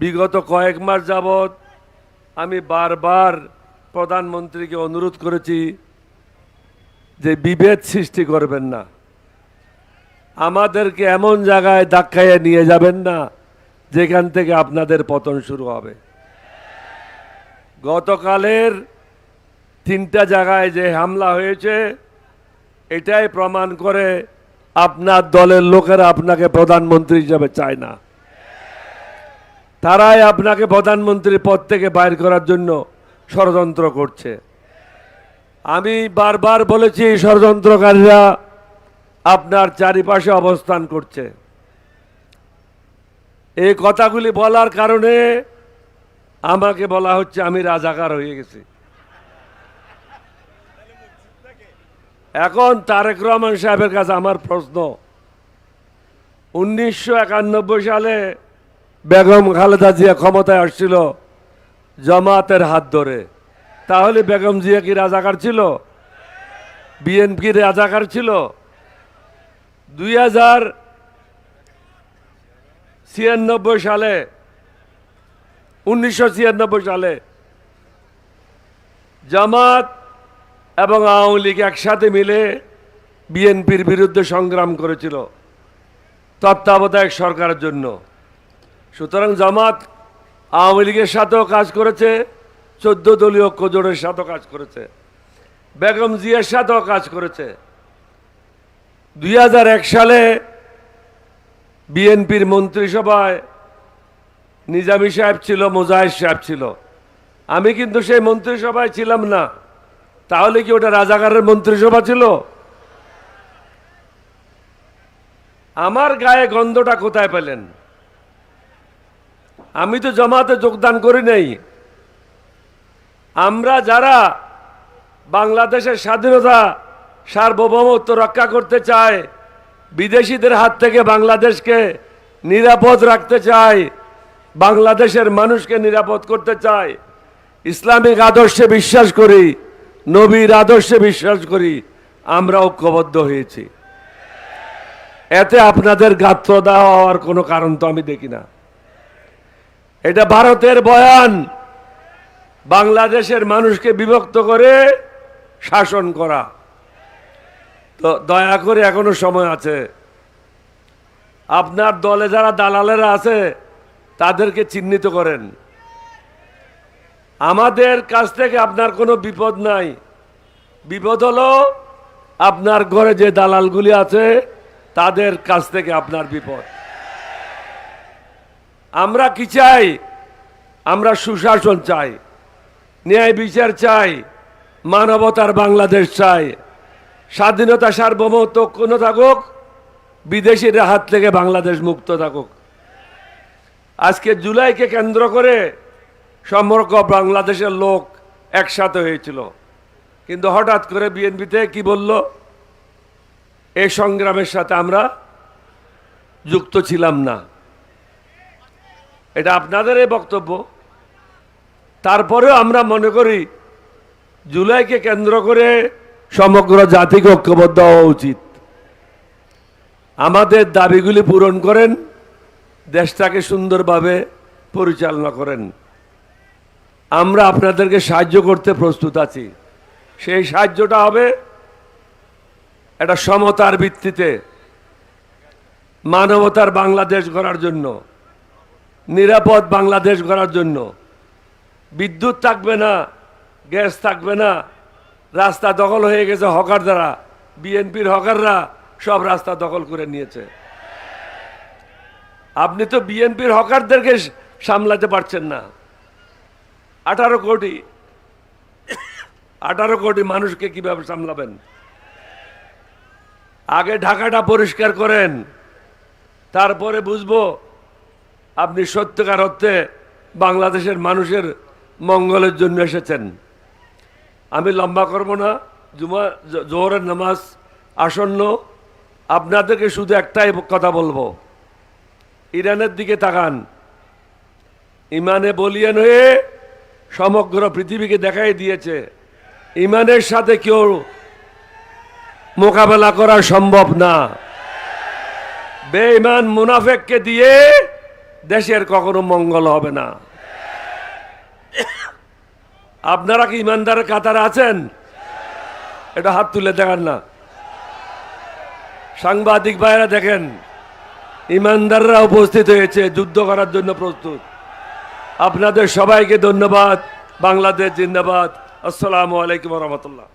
বিগত কয়েক মাস যাবৎ আমি বারবার প্রধানমন্ত্রীকে অনুরোধ করেছি যে বিভেদ সৃষ্টি করবেন না, আমাদেরকে এমন জায়গায় ধাক্কাইয়ে নিয়ে যাবেন না যেখান থেকে আপনাদের পতন শুরু হবে। গতকালের 3টা জায়গায় যে হামলা হয়েছে এটাই প্রমাণ করে আপনার দলের লোকেরা আপনাকে প্রধানমন্ত্রী হিসেবে চায় না। তারাই আপনাকে প্রধানমন্ত্রীর পদ থেকে বাইর করার জন্য ষড়যন্ত্র করছে। আমি বারবার বলেছি ষড়যন্ত্রকারীরা আপনার চারিপাশে অবস্থান করছে। এই কথাগুলি বলার কারণে আমাকে বলা হচ্ছে আমি রাজাকার হয়ে গেছি। এখন তারেক রহমান সাহেবের কাছে আমার প্রশ্ন, 1991 সালে বেগম খালেদা জিয়া ক্ষমতায় আসছিল জামাতের হাত ধরে, তাহলে বেগম জিয়া কি রাজাকার ছিল? বিএনপি রাজাকার ছিল? 1996 সালে জামাত এবং আওয়ামী লীগ একসাথে মিলে বিএনপির বিরুদ্ধে সংগ্রাম করেছিল তত্ত্বাবধায়ক সরকারের জন্য। সুতরাং জামাত আওয়ামী লীগের সাথেও কাজ করেছে, 14 দলীয় ঐক্যজোটের সাথেও কাজ করেছে, বেগম জিয়ার সাথেও কাজ করেছে। 2001 সালে বিএনপির মন্ত্রিসভায় নিজামী সাহেব ছিল, মোজাহিদ সাহেব ছিল, আমি কিন্তু সেই মন্ত্রিসভায় ছিলাম না। তাহলে কি ওটা রাজাকারের মন্ত্রিসভা ছিল? আমার গায়ে গন্ধটা কোথায় পেলেন? আমি তো জামাতে যোগদান করি নাই। আমরা যারা বাংলাদেশের স্বাধীনতা সার্বভৌমত্ব রক্ষা করতে চায়, বিদেশিদের হাত থেকে বাংলাদেশকে নিরাপদ রাখতে চায়, বাংলাদেশের মানুষকে নিরাপদ করতে চায়, ইসলামিক আদর্শে বিশ্বাস করি, নবীর আদর্শে বিশ্বাস করি, আমরা ঐক্যবদ্ধ হয়েছি। এতে আপনাদের গাত্রদাহ হওয়ার কোনো কারণ তো আমি দেখি না। এটা ভারতের বয়ান, বাংলাদেশের মানুষকে বিভক্ত করে শাসন করা। তো দয়া করে এখনো সময় আছে, আপনার দলে যারা দালালেরা আছে তাদেরকে চিহ্নিত করেন। আমাদের কাছ থেকে আপনার কোনো বিপদ নাই, বিপদ হলো আপনার ঘরে যে দালালগুলি আছে তাদের কাছ থেকে আপনার বিপদ। আমরা কি চাই? আমরা সুশাসন চাই, ন্যায় বিচার চাই, মানবতার বাংলাদেশ চাই, স্বাধীনতা সার্বভৌমত্ব কোনো থাকুক, বিদেশির হাত থেকে বাংলাদেশ মুক্ত থাকুক। আজকে জুলাইকে কেন্দ্র করে সমগ্র বাংলাদেশের লোক একসাথে হয়েছিল, কিন্তু হঠাৎ করে বিএনপিতে কি বলল? এই সংগ্রামের সাথে আমরা যুক্ত ছিলাম না। এটা আপনাদের এই বক্তব্য। তারপরেও আমরা মনে করি জুলাইকে কেন্দ্র করে সমগ্র জাতিকে ঐক্যবদ্ধ হওয়া উচিত। আমাদের দাবিগুলি পূরণ করেন, দেশটাকে সুন্দরভাবে পরিচালনা করেন। আমরা আপনাদেরকে সাহায্য করতে প্রস্তুত আছি। সেই সাহায্যটা হবে একটা সমতার ভিত্তিতে, মানবতার বাংলাদেশ গড়ার জন্য, নিরাপদ বাংলাদেশ গড়ার জন্য। বিদ্যুৎ থাকবে না, গ্যাস থাকবে না, রাস্তা দখল হয়ে গেছে হকার দ্বারা, বিএনপির হকাররা সব রাস্তা দখল করে নিয়েছে। আপনি তো বিএনপির হকারদেরকে সামলাতে পারছেন না। 18 কোটি মানুষকে কিভাবে সামলাবেন? আগে ঢাকাটা পরিষ্কার করেন, তারপরে বুঝবো আপনি সত্যিকার অর্থে বাংলাদেশের মানুষের মঙ্গলের জন্য এসেছেন। আমি লম্বা করব না, জোহরের নামাজ আসন্ন। আপনাদেরকে শুধু একটাই কথা বলবো, ইরানের দিকে তাকান। ইমানে বলিয়ান হয়ে সমগ্র পৃথিবীকে দেখাই দিয়েছে ইমানের সাথে কেউ মোকাবেলা করা সম্ভব না। বেঈমান মুনাফেককে দিয়ে দেশের কখনো মঙ্গল হবে না। আপনারা কি ইমানদারের কাতারে আছেন? এটা হাত তুলে দেখান না। সাংবাদিক ভাইরা দেখেন, ইমানদাররা উপস্থিত হয়েছে, যুদ্ধ করার জন্য প্রস্তুত। আপনাদের সবাইকে ধন্যবাদ। বাংলাদেশ জিন্দাবাদ। আসসালামু আলাইকুম রহমতুল্লাহ।